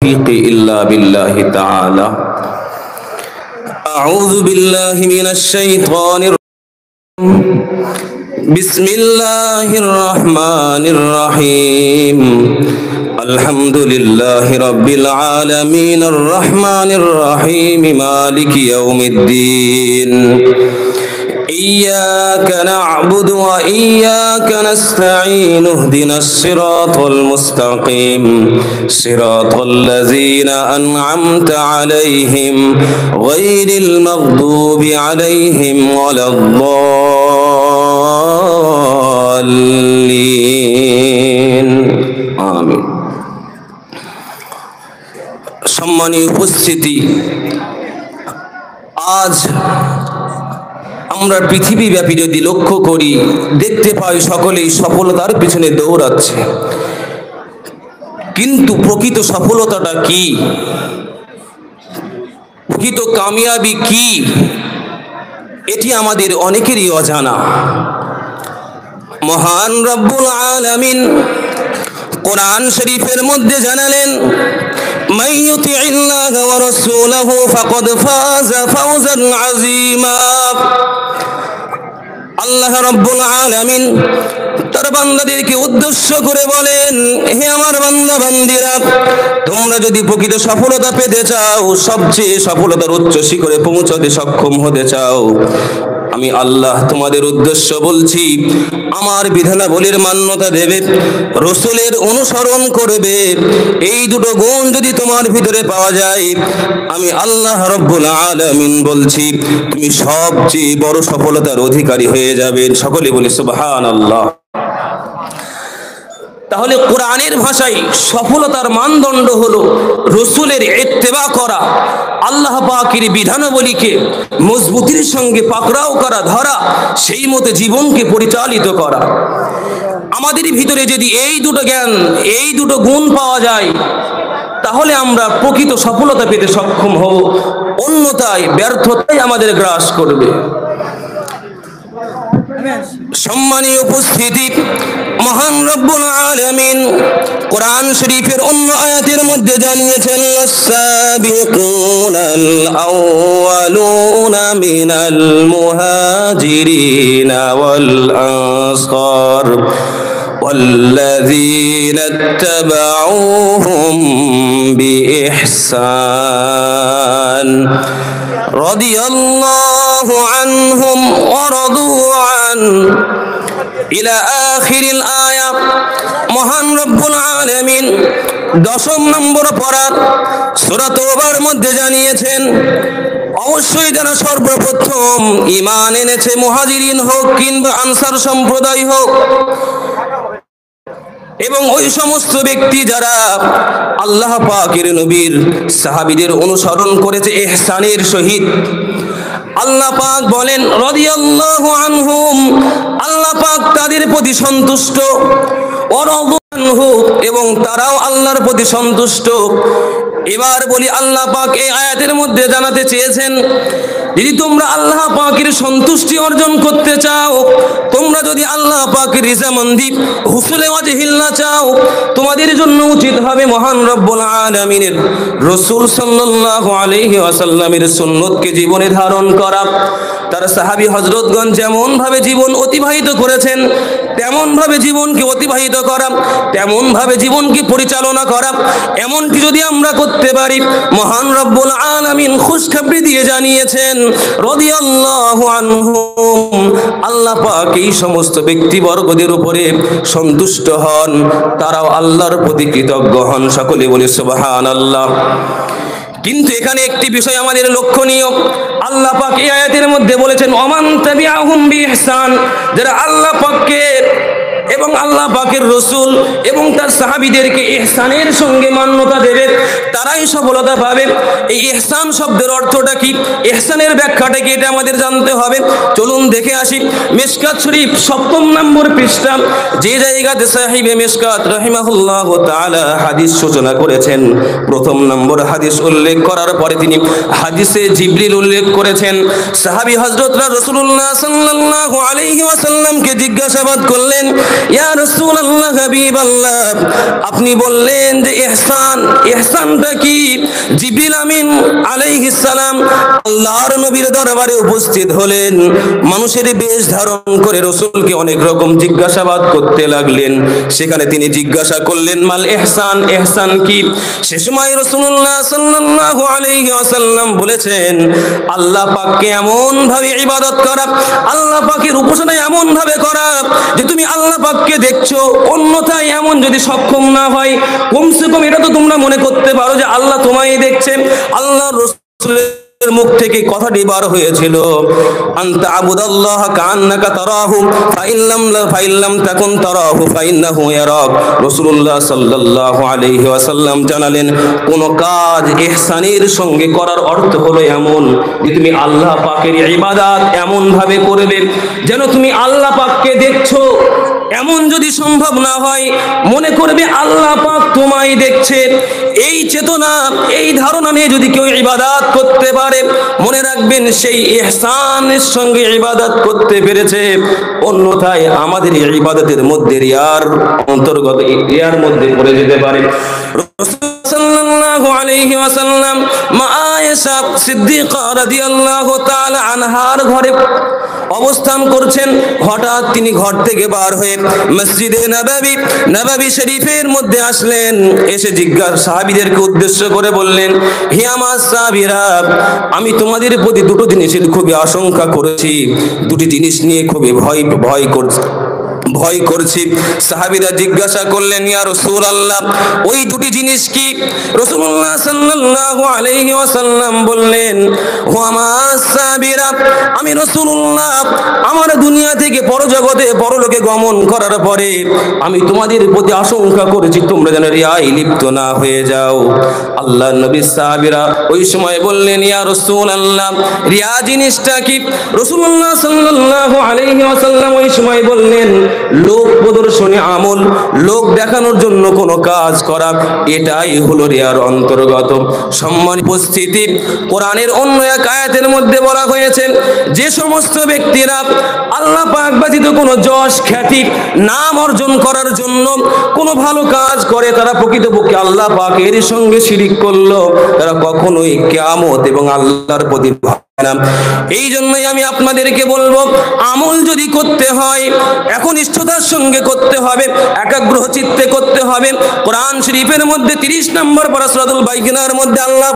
तौफीक इल्ला बिल्लाहि ताला। अऊज़ु बिल्लाहि मिनश शैतानिर बिस्मिल्लाहिर रहमानिर रहीम। अल्हम्दुलिल्लाहि रब्बिल आलमीन अर्रहमानिर रहीम मालिकि यौमिद्दीन। इय्याक नअबुदु व इय्याक नस्तईन इहदिनस सिरातल मुस्तकीम सिरातल लज़ीना अनअमता अलैहिम गैरिल मग़दूबि अलैहिम वलद्दाल्लीन। आमीन। सम्मानित उपस्थिति, आज আমরা পৃথিবীব্যাপী যদি লক্ষ্য করি দেখতে পাই সকলেই সফলতার পিছনে দৌড়াচ্ছে, কিন্তু প্রকৃত সফলতাটা কি, প্রকৃত কামিয়াবি কি, এটি আমাদের অনেকেরই অজানা। মহান রব্বুল আলামিন কোরআন শরীফের মধ্যে জানালেন, মান ইউতিইল্লাহা ওয়া রাসূলাহু ফাকাদ ফাযা ফাওজান আযীমা। আল্লাহ রাব্বুল আলামিন তার বান্দাদেরকে উদ্দেশ্য করে বলেন, হে আমার বান্দা বান্দীরা, তোমরা যদি প্রকৃত সফলতা পেতে চাও, সবচেয়ে সফলতার উচ্চ শিখরে পৌঁছাতে সক্ষম হতে চাও, আমি আল্লাহ তোমাদের উদ্দেশ্য বলছি, আমার বিধানাবলীর মান্যতা দেবে, রাসূলের অনুসরণ করবে। এই দুটো গুণ যদি তোমার ভিতরে পাওয়া যায়, আমি আল্লাহ রাব্বুল আলামিন বলছি, তুমি সবচেয়ে বড় সফলতার অধিকারী হয়ে যাবে। সকলে বলি সুবহানাল্লাহ। তাহলে কোরআনের ভাষায় সফলতার মানদণ্ড হলো রাসূলের ইত্তেবা করা, আল্লাহ পাকের বিধানাবলীকে মজবুতির সঙ্গে পাকড়াও করা, ধরা, সেই মতে জীবনকে পরিচালিত করা। আমাদের ভিতরে যদি এই দুটো জ্ঞান, এই দুটো গুণ পাওয়া যায়, তাহলে আমরা প্রকৃত সফলতা পেতে সক্ষম হব, অন্যথায় ব্যর্থতাই আমাদের গ্রাস করবে। সম্মানীয় উপস্থিতি, মহান রব্বুল আলামিন কোরআন শরীফের অন্য আয়াতের মধ্যে জানিয়েছেন, আস-সাবিকুনাল আউয়ালুনা মিনাল মুহাজিরিনা ওয়াল আনসার والذين اتبعوهم بإحسان رضي الله عنهم ورضوا عنه إلى آخر الآية। মহান রব্বুল আলামিন 10 নম্বর পারার সূরা তাওবার মধ্যে জানিয়েছেন, অবশ্যই যারা সর্বপ্রথম ঈমান এনেছে, মুহাজিরিন হোক কিংবা আনসার সম্প্রদায় হোক, এবং ওই সমস্ত ব্যক্তি যারা আল্লাহ পাকের নবীর সাহাবীদের অনুসরণ করেছে ইহসানের সহিত, আল্লাহ পাক বলেন রাদিয়াল্লাহু আনহুম, আল্লাহ পাক তাদের প্রতি সন্তুষ্ট, ওয়ারাদু আনহু, এবং তারাও আল্লাহর প্রতি সন্তুষ্ট। এবার বলি, আল্লাহ পাক এই আয়াতের মধ্যে জানাতে চেয়েছেন, যদি তোমরা আল্লাহ পাকের সন্তুষ্টি অর্জন করতে চাও, তোমরা যদি আল্লাহ পাকের রিজামন্দি হুসুলে ওয়াজহিল্লাহ চাও, তোমাদের জন্য উচিত হবে মহান রব্বুল আলামিনের রাসূল সাল্লাল্লাহু আলাইহি ওয়াসাল্লামের সুন্নতকে জীবনে ধারণ করা। তার সাহাবী হযরতগণ যেমন ভাবে জীবন অতিবাহিত করেছেন, তেমন ভাবে জীবনকে অতিবাহিত করা, তেমন ভাবে জীবনকে পরিচালনা করা। এমনকি যদি আমরা করতে পারি, মহান রব্বুল আলামিন খুশখবরি দিয়ে জানিয়েছেন রাদিয়াল্লাহু আনহুম, আল্লাহ পাক এই সমস্ত ব্যক্তিবর্গদের উপরে সন্তুষ্ট হন, তারাও আল্লাহর প্রতি কৃতজ্ঞ হন। সকলে বলি সুবহানাল্লাহ। কিন্তু এখানে একটি বিষয় আমাদের লক্ষণীয়, আল্লাহ পাক এই আয়াতের মধ্যে বলেছেন, ওমান তাবিআহুম বিইহসান, যারা আল্লাহ পাককে এবং আল্লাহ পাকের রাসূল এবং তার সাহাবীদেরকে ইহসানের সঙ্গে মান্যতা দেবে, তারাই সফলতা পাবে। এই ইহসান শব্দের অর্থটা কি, ইহসানের ব্যাখ্যাটা কি, এটা আমাদের জানতে হবে। চলুন দেখে আসি। মিশকাত শরীফ 7 নম্বর পৃষ্ঠা, যে জায়গাতে সাহিবে মিশকাত রাহিমাহুল্লাহ তাআলা হাদিস সূচনা করেছেন, 1 নম্বর হাদিস উল্লেখ করার পরে তিনি হাদিসে জিবরিল উল্লেখ করেছেন। সাহাবী হযরতরা রাসূলুল্লাহ সাল্লাল্লাহু আলাইহি ওয়াসাল্লামকে জিজ্ঞাসাবাদ করলেন, ইয়া রাসূলুল্লাহ হাবিবাল্লাহ, আপনি বললেন যে ইহসান, ইহসানটা কি? জিবরিল আমিন আলাইহিস সালাম আল্লাহর নবীর দরবারে উপস্থিত হলেন, মানুষের বেশ ধারণ করে রাসূলকে অনেক রকম জিজ্ঞাসাবাদ করতে লাগলেন। সেখানে তিনি জিজ্ঞাসা করলেন, মাল ইহসান, ইহসান কি? সে সময় রাসূলুল্লাহ সাল্লাল্লাহু আলাইহি ওয়াসাল্লাম বলেছেন, আল্লাহ পাককে এমন ভাবে ইবাদত করা, আল্লাহ পাকের উপাসনা এমন ভাবে করা যে তুমি আল্লাহ পাককে দেখছো, অন্যথায় এমন যদি সক্ষম না হয়, কমসে কম এটা তো তোমরা মনে করতে পারো যে আল্লাহ তোমায় দেখছেন। আল্লাহর রাসূলের মুখ থেকে কথাটি বার হয়েছিল, আনতা আবুদাল্লাহ কান্নাকা তারাহু ফাইল্লাম তাকুন তারাহু ফাইন্নাহু ইয়ারাক। রাসূলুল্লাহ সাল্লাল্লাহু আলাইহি ওয়াসাল্লাম জানালেন, কোন কাজ ইহসানের সঙ্গে করার অর্থ হলো এমন যে তুমি আল্লাহ পাকের ইবাদত এমন ভাবে করবে যেন তুমি আল্লাহ পাককে দেখছো। এমন যদি সম্ভব না হয়, মনে করবে আল্লাহ পাক তোমায় দেখছে। এই চেতনা, এই ধারণা নিয়ে যদি কেউ ইবাদত করতে পারে, মনে রাখবেন সেই ইহসানের সঙ্গে ইবাদত করতে পেরেছে। অন্যথায় আমাদের এই ইবাদতের মধ্যে রিয়ার অন্তর্গত, রিয়ার মধ্যে পড়ে যেতে পারে। সাল্লাল্লাহু আলাইহি ওয়াসাল্লাম মা আয়েশা সিদ্দিকা রাদিয়াল্লাহু তাআলা আনহার ঘরে অবস্থান করছেন। হঠাৎ তিনি ঘর থেকে বার হয়ে মসজিদে নববী শরীফের মধ্যে আসলেন। এসে সাহাবীদেরকে উদ্দেশ্য করে বললেন, হে আমার সাহাবীরা, আমি তোমাদের প্রতি দুটো জিনিসের খুবই আশঙ্কা করেছি, দুটি জিনিস নিয়ে খুবই ভয় করছি। সাহাবীরা জিজ্ঞাসা করলেন, ইয়া রাসূলুল্লাহ, ওই দুটি জিনিস কি? রাসূলুল্লাহ সাল্লাল্লাহু আলাইহি ওয়াসাল্লাম বললেন, ও আমার সাহাবীরা, আমি রাসূলুল্লাহ আমার দুনিয়া থেকে পরজগতে পরলোকে গমন করার পরে আমি তোমাদের প্রতি আশঙ্কা করেছি তোমরা যেন রিয়ায় লিপ্ত না হয়ে যাও। আল্লাহর নবী সাহাবীরা ওই সময় বললেন, ইয়া রাসূলুল্লাহ, রিয়া জিনিসটা কি? রাসূলুল্লাহ সাল্লাল্লাহু আলাইহি ওয়াসাল্লাম ওই সময় বললেন, লোক প্রদর্শনী আমল, লোক দেখানোর জন্য কোনো কাজ করা, এটাই হলো রিয়ার অন্তর্গত। সম্মানিত উপস্থিতি, কোরআনের অন্য এক আয়াতের মধ্যে বলা হয়েছে, যে সমস্ত ব্যক্তিরা আল্লাহ পাক ব্যতীত কোনো যশ খ্যাতি নাম অর্জন করার জন্য কোনো ভালো কাজ করে, তারা প্রকৃতপক্ষে আল্লাহ পাকের সঙ্গে শিরিক করলো, তারা কখনোই কিয়ামত এবং আল্লাহর প্রতি এই জন্যই আমি আপনাদেরকে বলবো, আমল যদি করতে হয় একনিষ্ঠতার সঙ্গে করতে হবে, একাগ্র চিত্তে করতে হবে। কোরআন শরীফের মধ্যে 30 নম্বর পারা সূরাতুল বাইয়িনার মধ্যে আল্লাহ